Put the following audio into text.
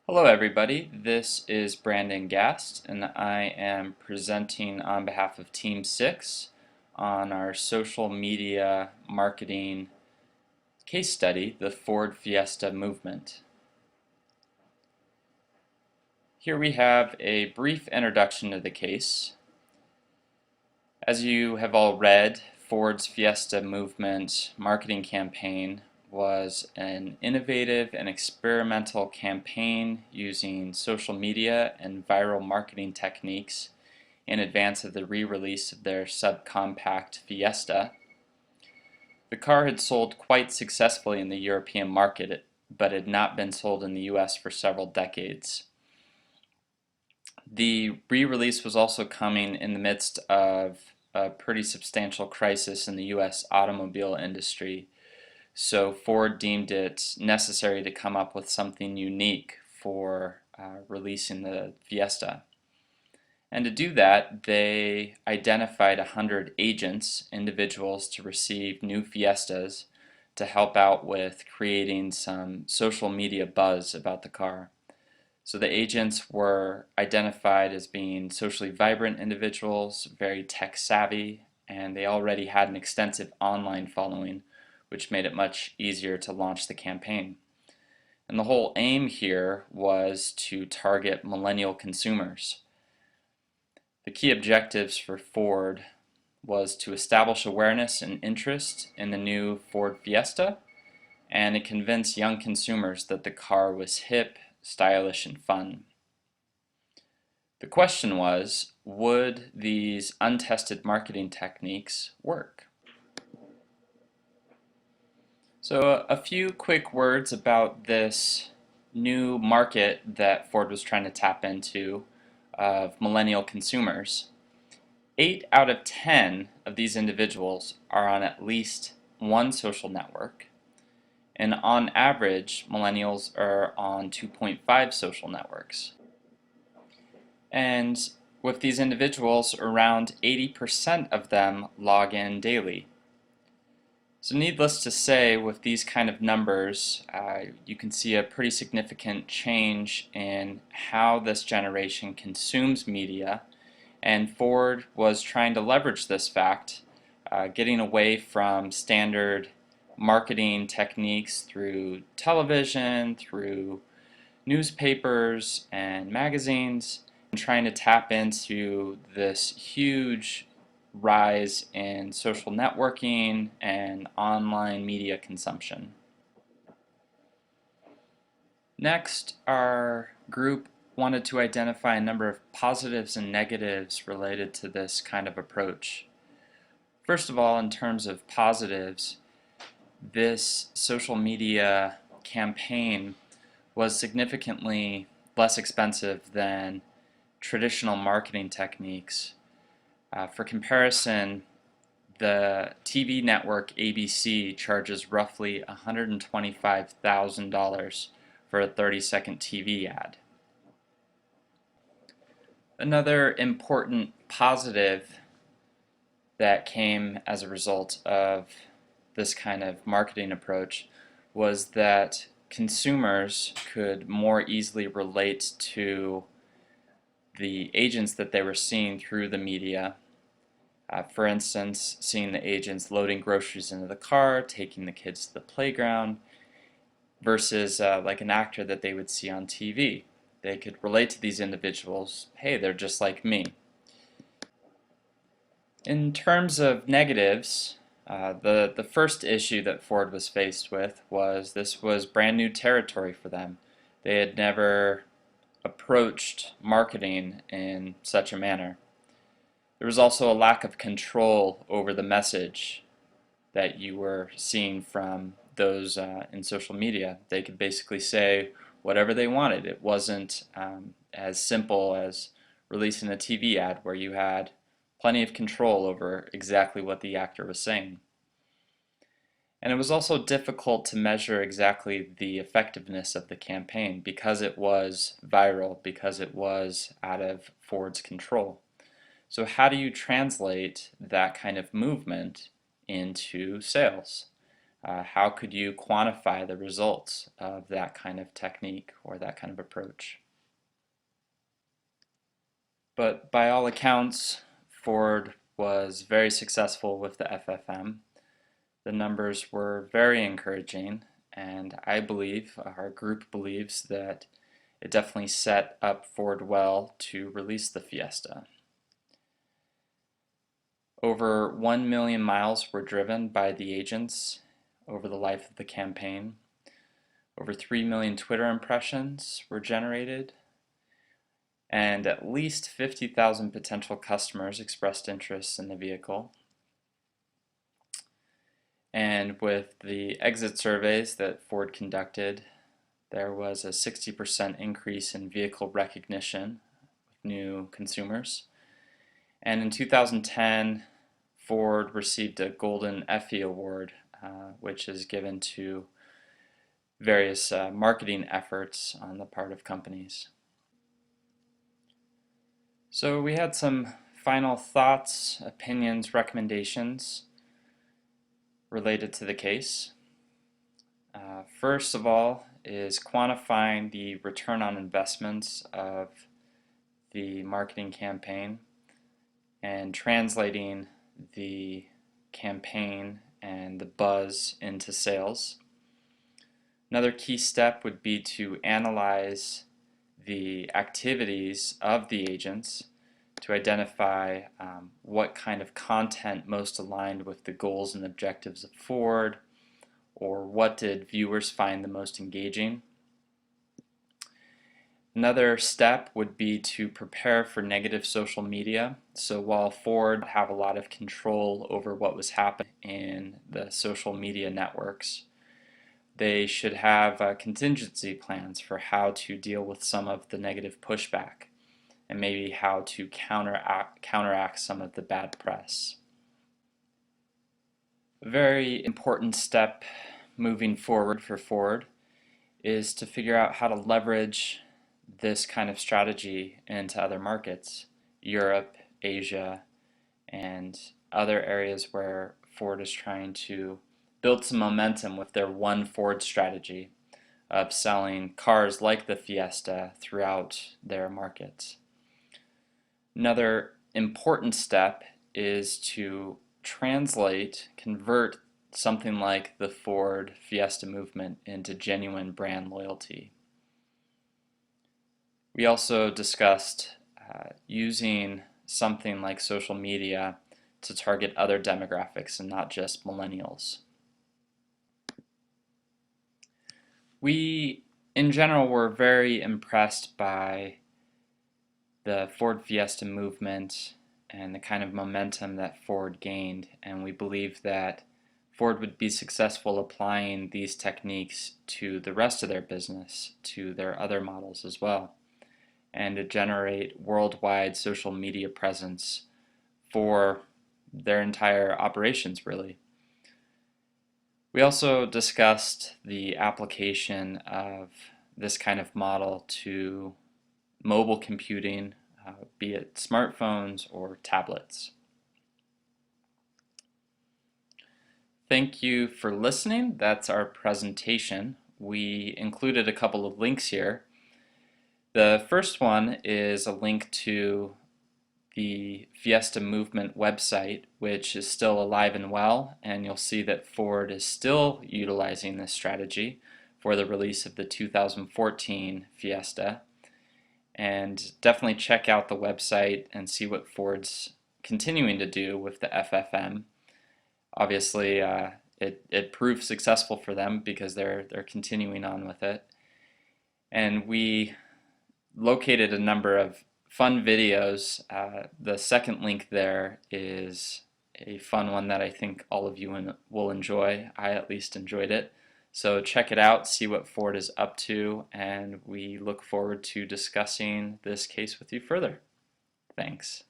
Hello everybody, this is Brandon Gast and I am presenting on behalf of Team 6 on our social media marketing case study, the Ford Fiesta Movement. Here we have a brief introduction to the case. As you have all read, Ford's Fiesta Movement marketing campaign was an innovative and experimental campaign using social media and viral marketing techniques in advance of the re-release of their subcompact Fiesta. The car had sold quite successfully in the European market, but had not been sold in the US for several decades. The re-release was also coming in the midst of a pretty substantial crisis in the US automobile industry. So Ford deemed it necessary to come up with something unique for releasing the Fiesta. And to do that, they identified 100 agents, individuals to receive new Fiestas to help out with creating some social media buzz about the car. So the agents were identified as being socially vibrant individuals, very tech savvy, and they already had an extensive online following, which made it much easier to launch the campaign. And the whole aim here was to target millennial consumers. The key objectives for Ford was to establish awareness and interest in the new Ford Fiesta and to convince young consumers that the car was hip, stylish, and fun. The question was, would these untested marketing techniques work? So a few quick words about this new market that Ford was trying to tap into of millennial consumers. 8 out of 10 of these individuals are on at least one social network, and on average millennials are on 2.5 social networks. And with these individuals, around 80% of them log in daily. So needless to say, with these kind of numbers, you can see a pretty significant change in how this generation consumes media, and Ford was trying to leverage this fact, getting away from standard marketing techniques through television, through newspapers and magazines, and trying to tap into this huge rise in social networking and online media consumption. Next, our group wanted to identify a number of positives and negatives related to this kind of approach. First of all, in terms of positives, this social media campaign was significantly less expensive than traditional marketing techniques. For comparison, the TV network ABC charges roughly $125,000 for a 30-second TV ad. Another important positive that came as a result of this kind of marketing approach was that consumers could more easily relate to the agents that they were seeing through the media. For instance, seeing the agents loading groceries into the car, taking the kids to the playground, versus like an actor that they would see on TV. They could relate to these individuals. Hey, they're just like me. In terms of negatives, the first issue that Ford was faced with was this was brand new territory for them. They had never approached marketing in such a manner. There was also a lack of control over the message that you were seeing from those in social media. They could basically say whatever they wanted. It wasn't as simple as releasing a TV ad where you had plenty of control over exactly what the actor was saying. And it was also difficult to measure exactly the effectiveness of the campaign because it was viral, because it was out of Ford's control. So how do you translate that kind of movement into sales? How could you quantify the results of that kind of technique or that kind of approach? But by all accounts, Ford was very successful with the FFM. The numbers were very encouraging, and I believe, our group believes, that it definitely set up Ford well to release the Fiesta. Over 1 million miles were driven by the agents over the life of the campaign. Over 3 million Twitter impressions were generated, and at least 50,000 potential customers expressed interest in the vehicle. And with the exit surveys that Ford conducted, there was a 60% increase in vehicle recognition with new consumers. And in 2010, Ford received a Golden Effie Award, which is given to various marketing efforts on the part of companies. So we had some final thoughts, opinions, recommendations related to the case. First of all is quantifying the return on investments of the marketing campaign and translating the campaign and the buzz into sales. Another key step would be to analyze the activities of the agents to identify what kind of content most aligned with the goals and objectives of Ford, or what did viewers find the most engaging. Another step would be to prepare for negative social media. So while Ford have a lot of control over what was happening in the social media networks, they should have contingency plans for how to deal with some of the negative pushback and maybe how to counteract some of the bad press. A very important step moving forward for Ford is to figure out how to leverage this kind of strategy into other markets, Europe, Asia, and other areas where Ford is trying to build some momentum with their One Ford strategy of selling cars like the Fiesta throughout their markets. Another important step is to convert something like the Ford Fiesta movement into genuine brand loyalty. We also discussed using something like social media to target other demographics and not just millennials. We, in general, were very impressed by the Ford Fiesta movement and the kind of momentum that Ford gained, and we believe that Ford would be successful applying these techniques to the rest of their business, to their other models as well, and to generate worldwide social media presence for their entire operations, really. We also discussed the application of this kind of model to mobile computing, be it smartphones or tablets. Thank you for listening. That's our presentation. We included a couple of links here. The first one is a link to the Fiesta Movement website, which is still alive and well, and you'll see that Ford is still utilizing this strategy for the release of the 2014 Fiesta. And definitely check out the website and see what Ford's continuing to do with the FFM. Obviously, it proved successful for them because they're continuing on with it. And we located a number of fun videos. The second link there is a fun one that I think all of you will enjoy. I at least enjoyed it. So check it out, see what Ford is up to, and we look forward to discussing this case with you further. Thanks.